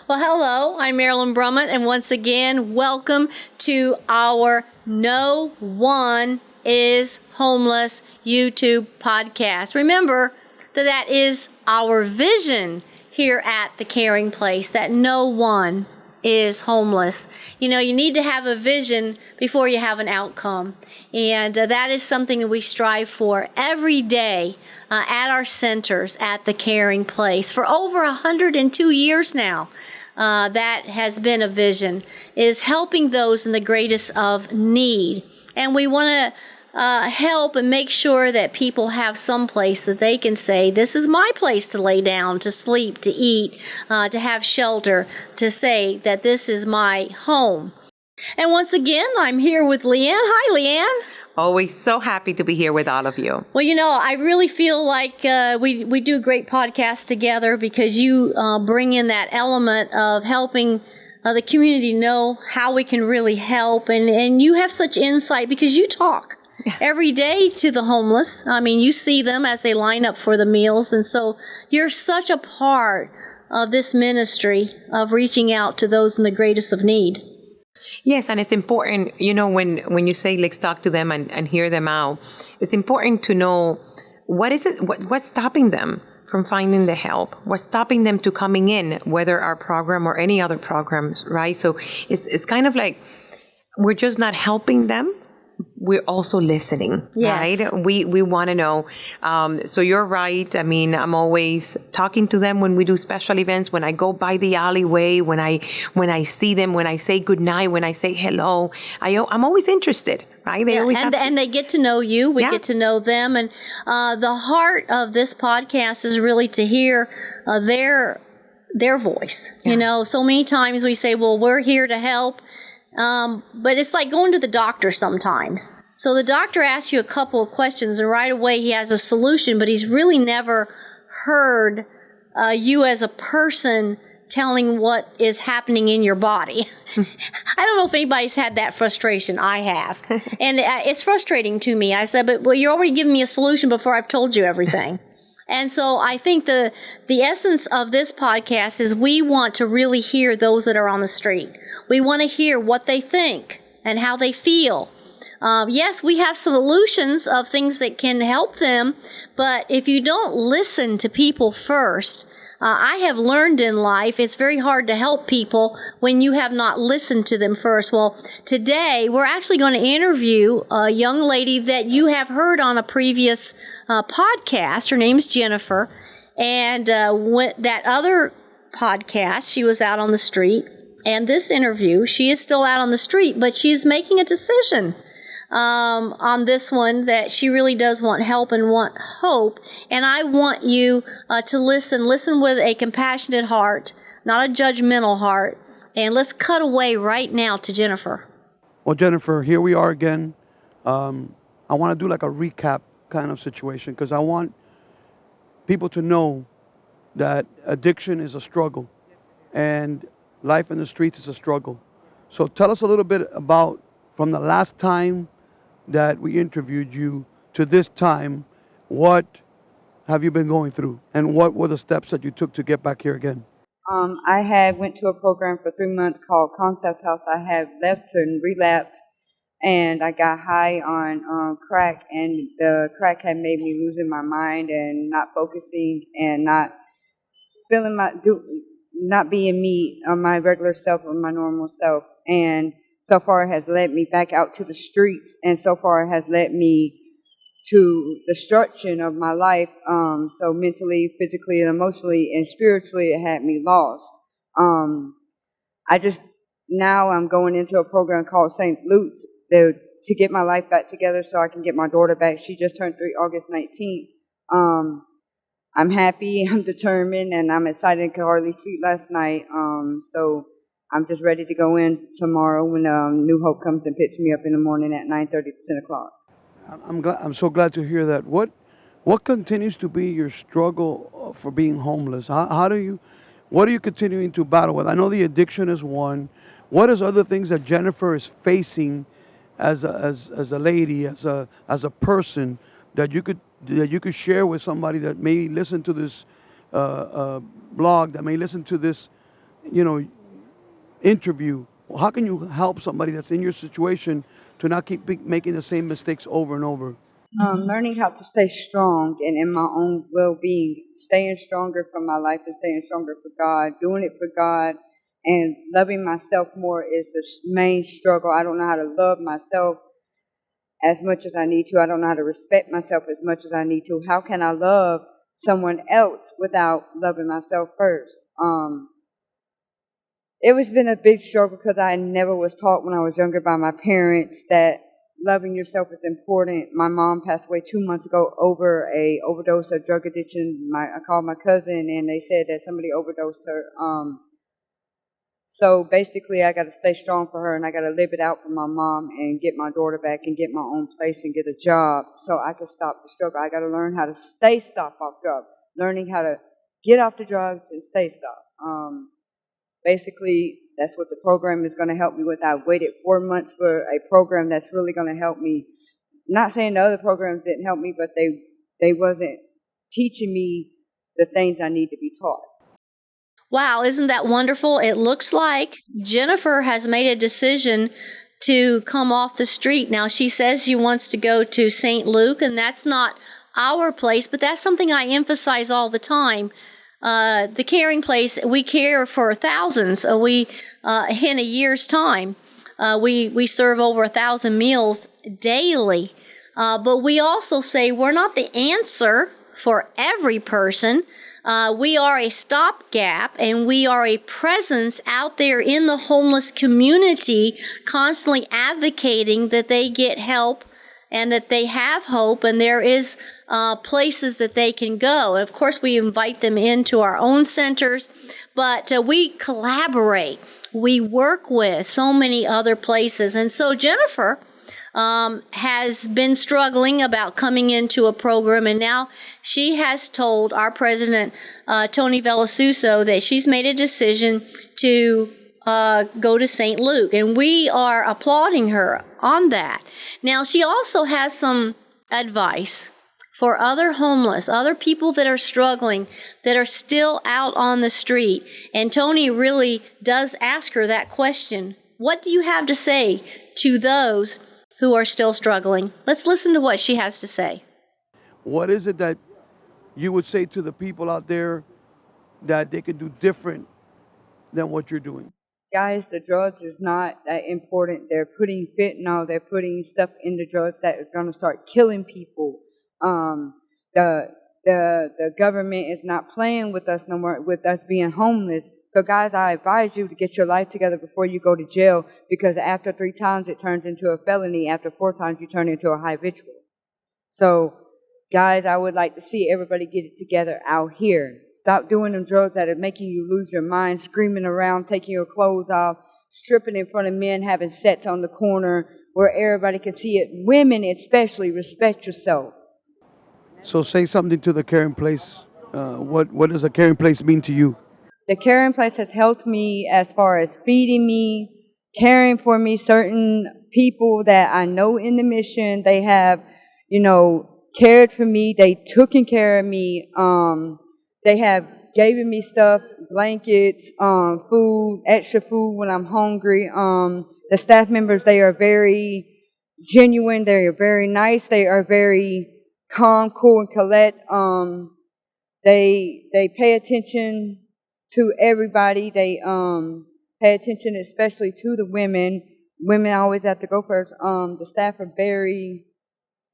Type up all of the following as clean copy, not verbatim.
Well, hello, I'm Marilyn Brummitt, and once again, welcome to our No One is Homeless YouTube podcast. Remember that is our vision here at the Caring Place, that no one is homeless. You know, you need to have a vision before you have an outcome. And that is something that we strive for every day at our centers at the Caring Place. For over 102 years now, that has been a vision, is helping those in the greatest of need. And we want to help and make sure that people have some place that they can say, this is my place to lay down, to sleep, to eat, to have shelter, to say that this is my home. And once again, I'm here with Lian. Hi, Lian. Always so happy to be here with all of you. Well, you know, I really feel like we do great podcasts together because you bring in that element of helping the community know how we can really help. And you have such insight because you talk every day to the homeless. I mean, you see them as they line up for the meals. And so you're such a part of this ministry of reaching out to those in the greatest of need. Yes, and it's important, you know, when you say let's talk to them and hear them out, it's important to know what's stopping them from finding the help, what's stopping them to coming in, whether our program or any other programs, right? So it's kind of like we're just not helping them. We're also listening, yes. Right? We want to know. So you're right. I mean, I'm always talking to them when we do special events, when I go by the alleyway, when I see them, when I say goodnight, when I say hello. I'm always interested, right? They always and they get to know you. We get to know them. And the heart of this podcast is really to hear their voice. Yeah. You know, so many times we say, well, we're here to help. But it's like going to the doctor sometimes. So the doctor asks you a couple of questions and right away he has a solution, but he's really never heard you as a person telling what is happening in your body. I don't know if anybody's had that frustration. I have. And it's frustrating to me. I said, but you're already giving me a solution before I've told you everything. And so I think the essence of this podcast is we want to really hear those that are on the street. We want to hear what they think and how they feel. Yes, we have solutions of things that can help them, but if you don't listen to people first, I have learned in life it's very hard to help people when you have not listened to them first. Well, today we're actually going to interview a young lady that you have heard on a previous podcast. Her name's Jennifer. And that other podcast, she was out on the street. And this interview, she is still out on the street, but she's making a decision on this one that she really does want help and want hope. And I want you to listen with a compassionate heart, not a judgmental heart. And let's cut away right now to Jennifer. Well, Jennifer, here we are again. I want to do like a recap kind of situation because I want people to know that addiction is a struggle and life in the streets is a struggle. So tell us a little bit about from the last time that we interviewed you to this time, what have you been going through and what were the steps that you took to get back here again? I went to a program for 3 months called Concept House. I have left and relapsed, and I got high on crack, and the crack had made me losing my mind and not focusing and not feeling not being me, my regular self or my normal self. And so far it has led me back out to the streets, and so far it has led me to destruction of my life. So mentally, physically, and emotionally, and spiritually, it had me lost. Now I'm going into a program called St. Luke's to get my life back together so I can get my daughter back. She just turned 3 August 19th. I'm happy, I'm determined, and I'm excited. I could hardly sleep last night. So I'm just ready to go in tomorrow when New Hope comes and picks me up in the morning at 9:30 to 10 o'clock. I'm so glad to hear that. What continues to be your struggle for being homeless? What are you continuing to battle with? I know the addiction is one. What is other things that Jennifer is facing as a lady, as a person that you could share with somebody that may listen to this blog, that may listen to this interview, how can you help somebody that's in your situation to not keep making the same mistakes over and over? Learning how to stay strong and in my own well-being, staying stronger for my life and staying stronger for God, doing it for God, and loving myself more is the main struggle. I don't know how to love myself as much as I need to. I don't know how to respect myself as much as I need to. How can I love someone else without loving myself first? It was been a big struggle because I never was taught when I was younger by my parents that loving yourself is important. My mom passed away 2 months ago over a overdose of drug addiction. I called my cousin and they said that somebody overdosed her. So basically I got to stay strong for her and I got to live it out for my mom and get my daughter back and get my own place and get a job so I can stop the struggle. I got to learn how to stop off drugs, learning how to get off the drugs and stay stopped. Basically, that's what the program is going to help me with. I waited 4 months for a program that's really going to help me. Not saying the other programs didn't help me, but they wasn't teaching me the things I need to be taught. Wow, isn't that wonderful? It looks like Jennifer has made a decision to come off the street. Now, she says she wants to go to St. Luke, and that's not our place, but that's something I emphasize all the time. The caring place, we care for thousands. In a year's time, we serve over 1,000 meals daily. But we also say we're not the answer for every person. We are a stopgap, and we are a presence out there in the homeless community, constantly advocating that they get help and that they have hope, and there is places that they can go. And of course, we invite them into our own centers, but we collaborate. We work with so many other places. And so Jennifer has been struggling about coming into a program, and now she has told our president, Tony Velasuso, that she's made a decision to go to St. Luke, and we are applauding her on that. Now, she also has some advice for other homeless, other people that are struggling, that are still out on the street. And Tony really does ask her that question. What do you have to say to those who are still struggling? Let's listen to what she has to say. What is it that you would say to the people out there that they can do different than what you're doing? Guys, the drugs is not that important. They're putting fentanyl, they're putting stuff in the drugs that is going to start killing people. The government is not playing with us no more, with us being homeless. So guys, I advise you to get your life together before you go to jail, because after 3 times it turns into a felony. After 4 times you turn into a habitual. So guys, I would like to see everybody get it together out here. Stop doing them drugs that are making you lose your mind, screaming around, taking your clothes off, stripping in front of men, having sets on the corner where everybody can see it. Women especially, respect yourself. So say something to the caring place. What does a caring place mean to you? The caring place has helped me as far as feeding me, caring for me. Certain people that I know in the mission, they have, cared for me. They taken care of me. They have given me stuff, blankets, food, extra food when I'm hungry. The staff members, they are very genuine. They are very nice. They are very calm, cool, and collect. They pay attention to everybody. They pay attention especially to the women. Women always have to go first. The staff are very,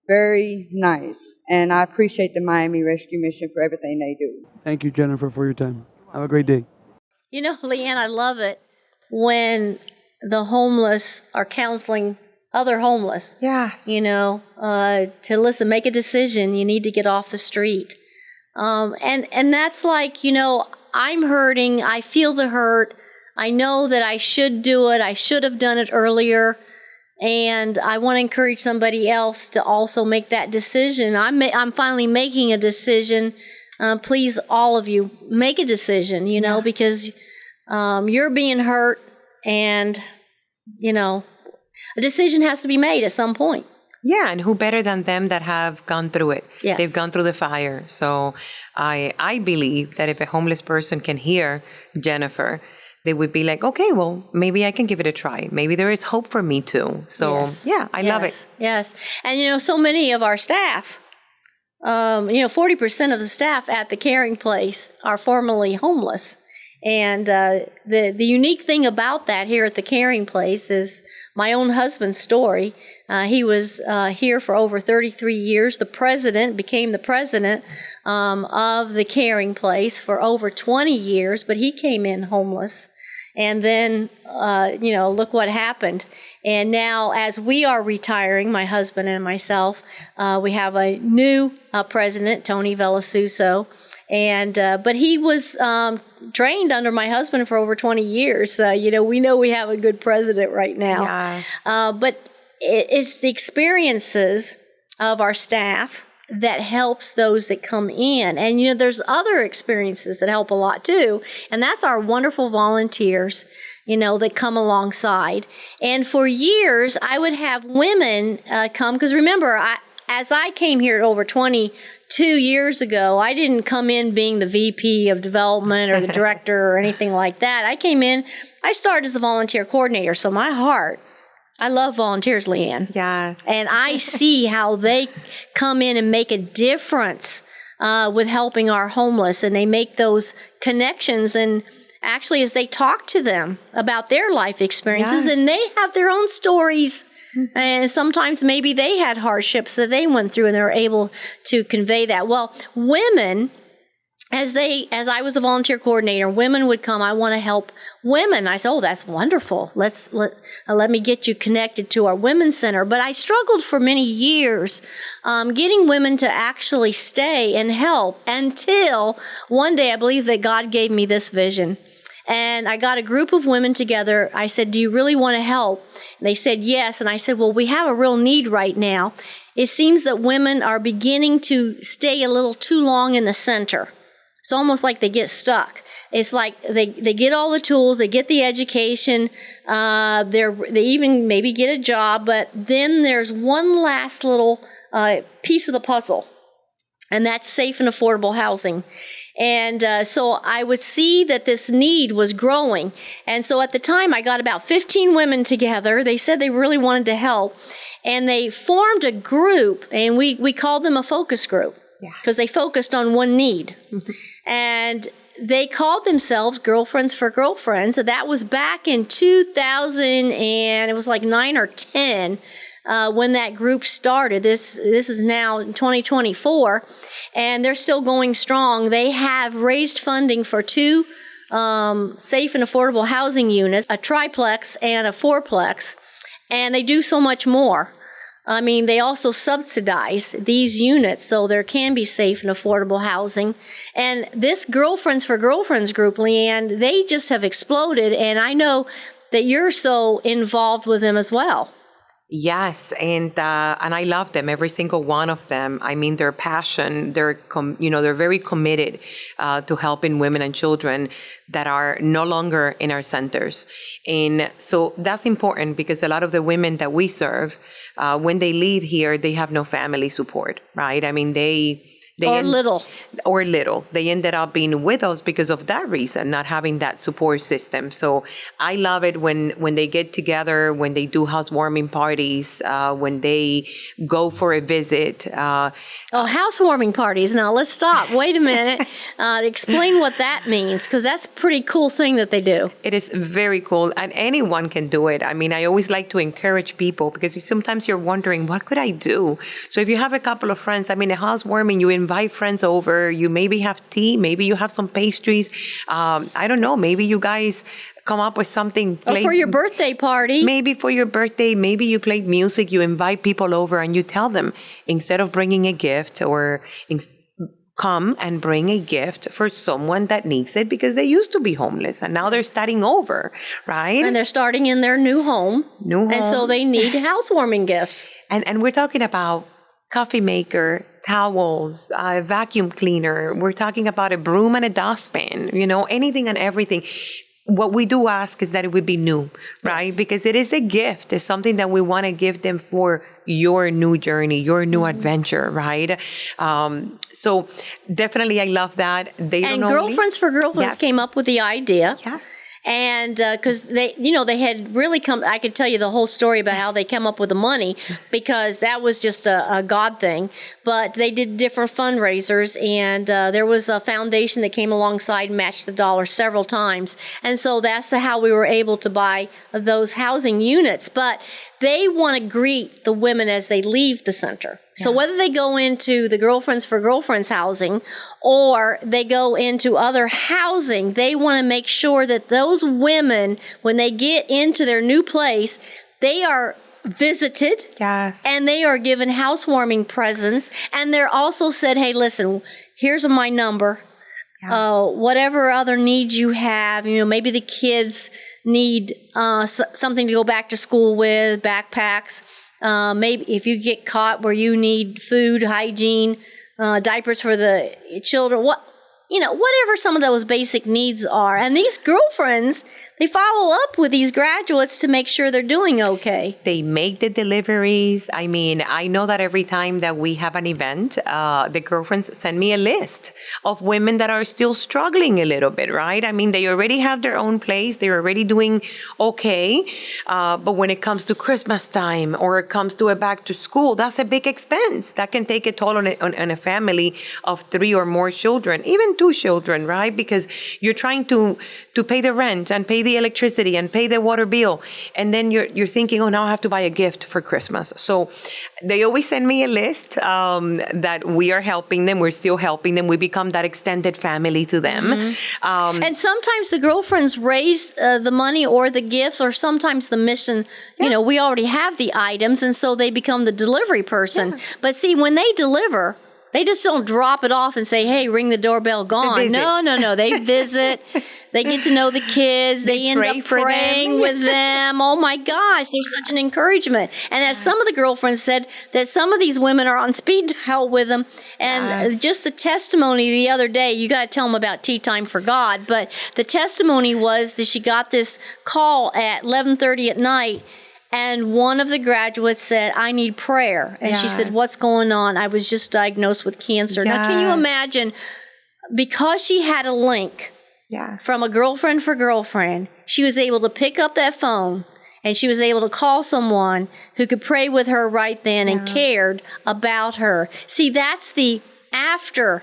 very nice, and I appreciate the Miami Rescue Mission for everything they do. Thank you, Jennifer, for your time. Have a great day. Lian, I love it when the homeless are counseling other homeless. Yes. To listen, make a decision. You need to get off the street. And that's like, I'm hurting. I feel the hurt. I know that I should do it. I should have done it earlier. And I want to encourage somebody else to also make that decision. I'm finally making a decision. Please, all of you, make a decision, Yes. because you're being hurt, and, a decision has to be made at some point. Yeah, and who better than them that have gone through it? Yes. They've gone through the fire. So I believe that if a homeless person can hear Jennifer, they would be like, okay, well, maybe I can give it a try. Maybe there is hope for me too. So yeah, I love it. Yes. And, so many of our staff, 40% of the staff at the caring place are formerly homeless. And the unique thing about that here at the caring place is my own husband's story. He was here for over 33 years. Became the president of the caring place for over 20 years, but he came in homeless. And then, look what happened. And now, as we are retiring, my husband and myself, we have a new president, Tony Velasuso. And but he was trained under my husband for over 20 years. We know we have a good president right now. Yes. But it's the experiences of our staff that helps those that come in. And, there's other experiences that help a lot too. And that's our wonderful volunteers, that come alongside. And for years, I would have women come, because remember, as I came here over 22 years ago, I didn't come in being the VP of development or the director or anything like that. I started as a volunteer coordinator. So I love volunteers, Lian. Yes. And I see how they come in and make a difference with helping our homeless. And they make those connections. And actually, as they talk to them about their life experiences, and they have their own stories. And sometimes maybe they had hardships that they went through and they're able to convey that. Well, women, as I was a volunteer coordinator, women would come, I want to help women. I said, oh, that's wonderful. Let me get you connected to our women's center. But I struggled for many years getting women to actually stay and help until one day I believe that God gave me this vision. And I got a group of women together. I said, do you really want to help? And they said, yes. And I said, well, we have a real need right now. It seems that women are beginning to stay a little too long in the center. It's almost like they get stuck. It's like they get all the tools, they get the education, they even maybe get a job, but then there's one last little piece of the puzzle, and that's safe and affordable housing. And so I would see that this need was growing. And so at the time, I got about 15 women together. They said they really wanted to help. And they formed a group, and we called them a focus group because they focused on one need. Mm-hmm. And they called themselves Girlfriends for Girlfriends. So that was back in 2000, and it was like 9 or 10 when that group started. This is now 2024, and they're still going strong. They have raised funding for 2 safe and affordable housing units, a triplex and a fourplex, and they do so much more. I mean, they also subsidize these units so there can be safe and affordable housing. And this Girlfriends for Girlfriends group, Lian, they just have exploded, and I know that you're so involved with them as well. Yes, and I love them, every single one of them. I mean, their passion, they're very committed to helping women and children that are no longer in our centers. And so that's important because a lot of the women that we serve, when they leave here, they have no family support, right? I mean, little. They ended up being with us because of that reason, not having that support system. So I love it when they get together, when they do housewarming parties, when they go for a visit. Housewarming parties. Now, let's stop. Wait a minute. Explain what that means, because that's a pretty cool thing that they do. It is very cool, and anyone can do it. I mean, I always like to encourage people because sometimes you're wondering, what could I do? So if you have a couple of friends, I mean, a housewarming, you invite friends over, you maybe have tea, maybe you have some pastries. I don't know, maybe you guys come up with something. Or for your birthday party. Maybe for your birthday, maybe you play music, you invite people over and you tell them, instead of bringing a gift, or come and bring a gift for someone that needs it because they used to be homeless and now they're starting over, right? And they're starting in their new home. And so they need housewarming gifts. And we're talking about coffee maker, towels, a vacuum cleaner. We're talking about a broom and a dustpan, anything and everything. What we do ask is that it would be new, right? Yes. Because it is a gift. It's something that we want to give them for your new journey, your new adventure, right? So definitely I love that. Girlfriends for Girlfriends came up with the idea. Yes. And because they had really come, I could tell you the whole story about how they came up with the money, because that was just a God thing. But they did different fundraisers, and there was a foundation that came alongside and matched the dollar several times. And so that's how we were able to buy those housing units. But they want to greet the women as they leave the center. So whether they go into the Girlfriends for Girlfriends housing or they go into other housing, they want to make sure that those women, when they get into their new place, they are visited. Yes. And they are given housewarming presents. And they're also said, hey, listen, here's my number. Whatever other needs you have, maybe the kids need something to go back to school with, backpacks. Maybe if you get caught where you need food, hygiene, diapers for the children, whatever some of those basic needs are. And these girlfriends, they follow up with these graduates to make sure they're doing okay. They make the deliveries. I mean, I know that every time that we have an event, the girlfriends send me a list of women that are still struggling a little bit, right? I mean, they already have their own place. They're already doing okay. But when it comes to Christmas time or it comes to a back to school, that's a big expense. That can take a toll on a family of 3 or more children, even 2 children, right? Because you're trying to pay the rent and pay the electricity and pay the water bill. And then you're thinking, oh, now I have to buy a gift for Christmas. So they always send me a list that we are helping them. We're still helping them. We become that extended family to them. Mm-hmm. And sometimes the girlfriends raise the money or the gifts, or sometimes the mission, we already have the items. And so they become the delivery person. Yeah. But see, when they deliver, they just don't drop it off and say, hey, ring the doorbell, gone. No. They visit. They get to know the kids. They end up praying with them. Oh, my gosh. There's such an encouragement. And as some of the girlfriends said, that some of these women are on speed dial with them. And just the testimony the other day, you got to tell them about Tea Time for God. But the testimony was that she got this call at 11:30 at night. And one of the graduates said, I need prayer. And she said, what's going on? I was just diagnosed with cancer. Now, can you imagine, because she had a link from a girlfriend for girlfriend, she was able to pick up that phone and she was able to call someone who could pray with her right then and cared about her. See, that's the after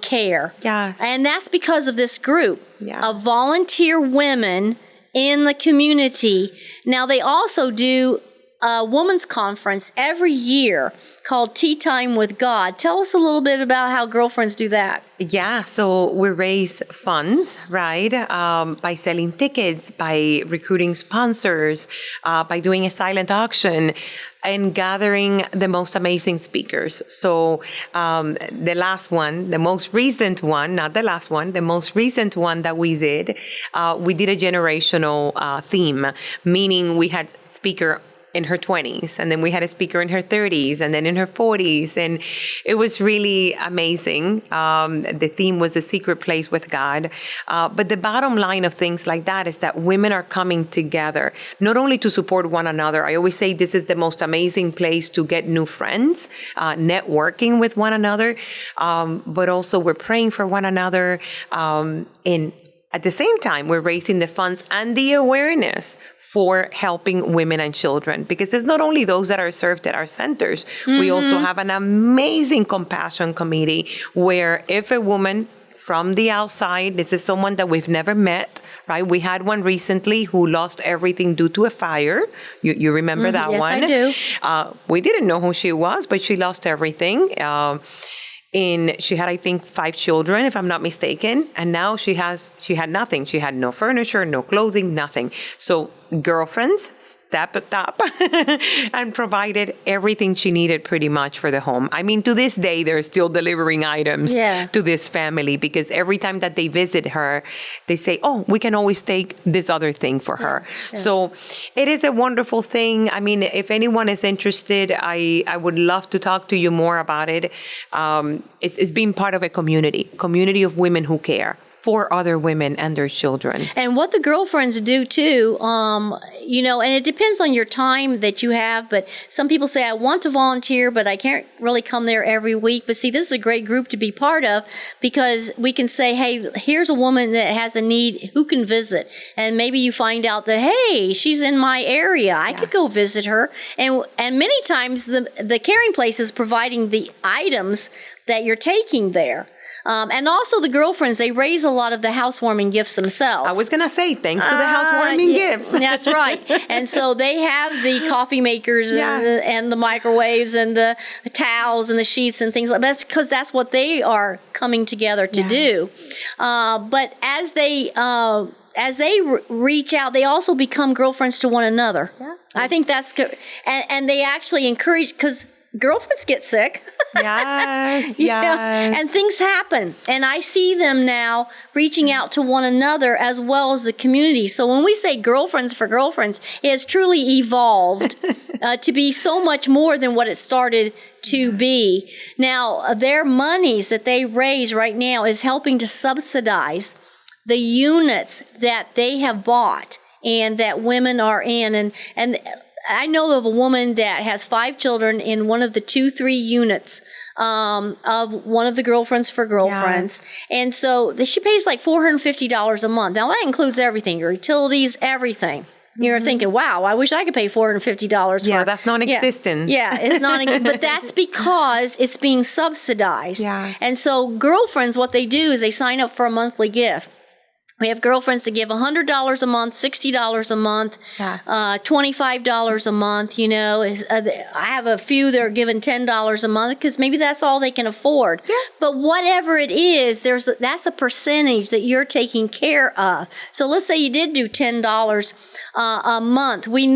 care. Yes. And that's because of this group of volunteer women in the community. Now, they also do a women's conference every year called Tea Time with God. Tell us a little bit about how girlfriends do that. Yeah, so we raise funds, right, by selling tickets, by recruiting sponsors, by doing a silent auction, and gathering the most amazing speakers. So the most recent one that we did a generational theme, meaning we had speaker in her 20s, and then we had a speaker in her 30s, and then in her 40s, and it was really amazing. The theme was a secret place with God. But the bottom line of things like that is that women are coming together, not only to support one another. I always say this is the most amazing place to get new friends, networking with one another, but also we're praying for one another, and at the same time, we're raising the funds and the awareness for helping women and children, because it's not only those that are served at our centers. Mm-hmm. We also have an amazing compassion committee where if a woman from the outside, this is someone that we've never met, right? We had one recently who lost everything due to a fire. You remember that one? Yes, I do. We didn't know who she was, but she lost everything. And she had, I think, 5 children, if I'm not mistaken. And now she had nothing. She had no furniture, no clothing, nothing. So girlfriends stepped up and provided everything she needed pretty much for the home. I mean, to this day, they're still delivering items to this family, because every time that they visit her, they say, oh, we can always take this other thing for her. Yes. So it is a wonderful thing. I mean, if anyone is interested, I would love to talk to you more about it. It's being part of a community of women who care for other women and their children. And what the girlfriends do too, you know, and it depends on your time that you have, but some people say, I want to volunteer, but I can't really come there every week. But see, this is a great group to be part of, because we can say, hey, here's a woman that has a need, who can visit? And maybe you find out that, hey, she's in my area. I could go visit her. And many times the caring place is providing the items that you're taking there. And also the girlfriends, they raise a lot of the housewarming gifts themselves. I was going to say, thanks to the housewarming gifts. That's right. And so they have the coffee makers and the microwaves and the towels and the sheets and things like that. That's because that's what they are coming together to do. But as they reach out, they also become girlfriends to one another. Yeah. I think that's good. And they actually encourage, because girlfriends get sick. Yes, You know, and things happen. And I see them now reaching out to one another as well as the community. So when we say girlfriends for girlfriends, it has truly evolved to be so much more than what it started to be. Now, their monies that they raise right now is helping to subsidize the units that they have bought and that women are in. And I know of a woman that has 5 children in one of the 2-3 units of one of the girlfriends for girlfriends. Yes. And so she pays like $450 a month. Now that includes everything, your utilities, everything. You're thinking, wow, I wish I could pay $450 for. That's non-existent. Yeah, it's not, but that's because it's being subsidized. Yes. And so girlfriends, what they do is they sign up for a monthly gift. We have girlfriends that give $100 a month, $60 a month, $25 a month. You know, I have a few that are giving $10 a month because maybe that's all they can afford. Yeah. But whatever it is, that's a percentage that you're taking care of. So let's say you did do $10 a month. We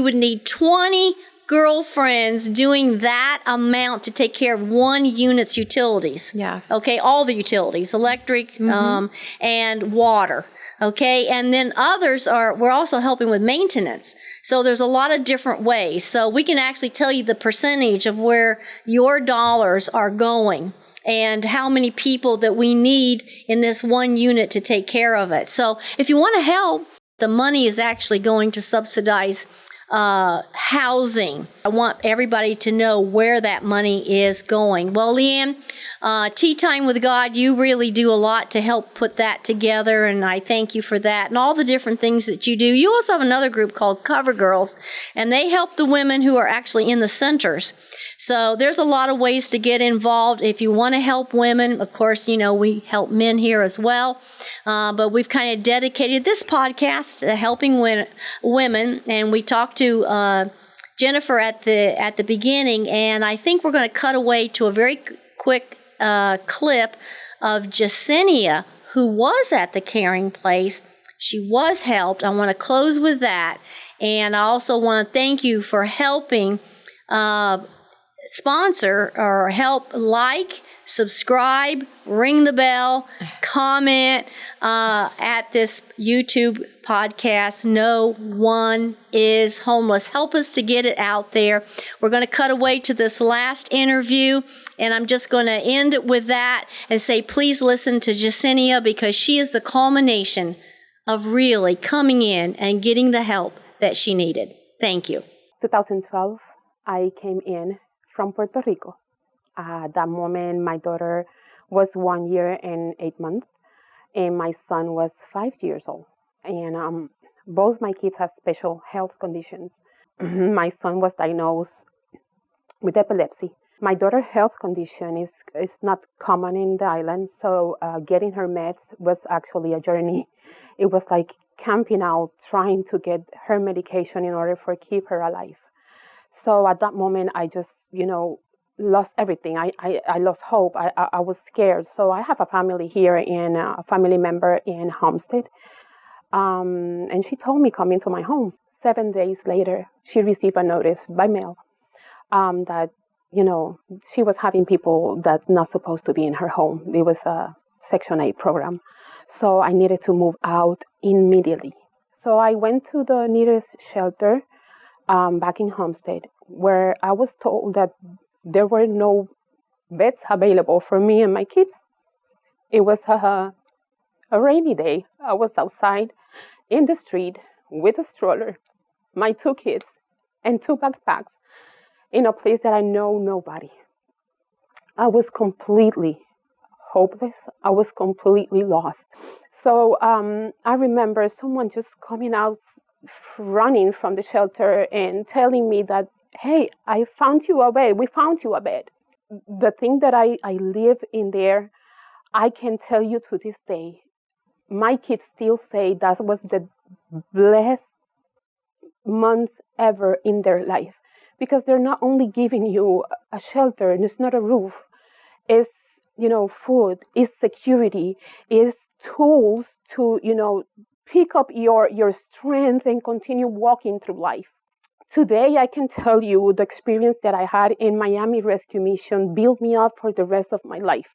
would need 20 girlfriends doing that amount to take care of one unit's utilities. Yes. Okay, all the utilities, electric and water. Okay, and then we're also helping with maintenance. So there's a lot of different ways. So we can actually tell you the percentage of where your dollars are going and how many people that we need in this one unit to take care of it. So if you want to help, the money is actually going to subsidize housing. I want everybody to know where that money is going. Well, Lian, Tea Time with God, you really do a lot to help put that together, and I thank you for that and all the different things that you do. You also have another group called Cover Girls, and they help the women who are actually in the centers. So there's a lot of ways to get involved. If you want to help women, of course, you know, we help men here as well. But we've kind of dedicated this podcast to helping women, and we talked to Jennifer at the beginning, and I think we're going to cut away to a very quick clip of Jasenia, who was at the caring place. She was helped. I want to close with that, and I also want to thank you for helping sponsor or help subscribe, ring the bell, comment at this YouTube podcast. No one is homeless. Help us to get it out there. We're going to cut away to this last interview, and I'm just going to end it with that and say, please listen to Jasenia, because she is the culmination of really coming in and getting the help that she needed. Thank you. 2012, I came in from Puerto Rico. At that moment, my daughter was 1 year and 8 months, and my son was 5 years old. And both my kids have special health conditions. My son was diagnosed with epilepsy. My daughter's health condition is not common in the island, so getting her meds was actually a journey. It was like camping out, trying to get her medication in order for keep her alive. So at that moment, I just, lost everything. I lost hope. I was scared. So I have a family here and a family member in Homestead. And she told me come into my home. 7 days later, she received a notice by mail that, she was having people that not supposed to be in her home. It was a Section 8 program. So I needed to move out immediately. So I went to the nearest shelter back in Homestead, where I was told that there were no beds available for me and my kids. It was a rainy day. I was outside in the street with a stroller, my 2 kids, and 2 backpacks in a place that I know nobody. I was completely hopeless. I was completely lost. So I remember someone just coming out, running from the shelter and telling me that, hey, I found you a bed. We found you a bed. The thing that I live in there, I can tell you to this day, my kids still say that was the blessed months ever in their life, because they're not only giving you a shelter and it's not a roof, it's food, it's security, it's tools to pick up your strength and continue walking through life. Today I can tell you the experience that I had in Miami Rescue Mission built me up for the rest of my life.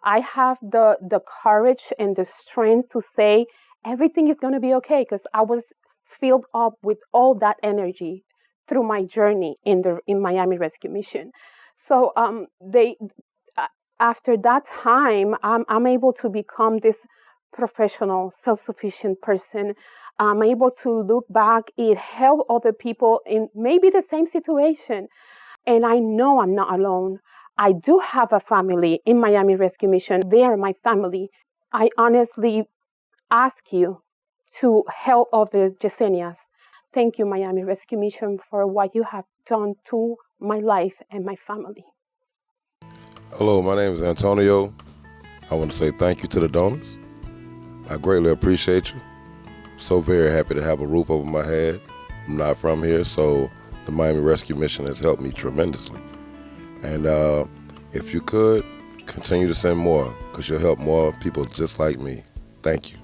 I have the courage and the strength to say everything is going to be okay, because I was filled up with all that energy through my journey in Miami Rescue Mission. So after that time, I'm able to become this professional, self-sufficient person. I'm able to look back and help other people in maybe the same situation. And I know I'm not alone. I do have a family in Miami Rescue Mission. They are my family. I honestly ask you to help other Yesenias. Thank you, Miami Rescue Mission, for what you have done to my life and my family. Hello, my name is Antonio. I want to say thank you to the donors. I greatly appreciate you. So very happy to have a roof over my head. I'm not from here, so the Miami Rescue Mission has helped me tremendously. And if you could, continue to send more, because you'll help more people just like me. Thank you.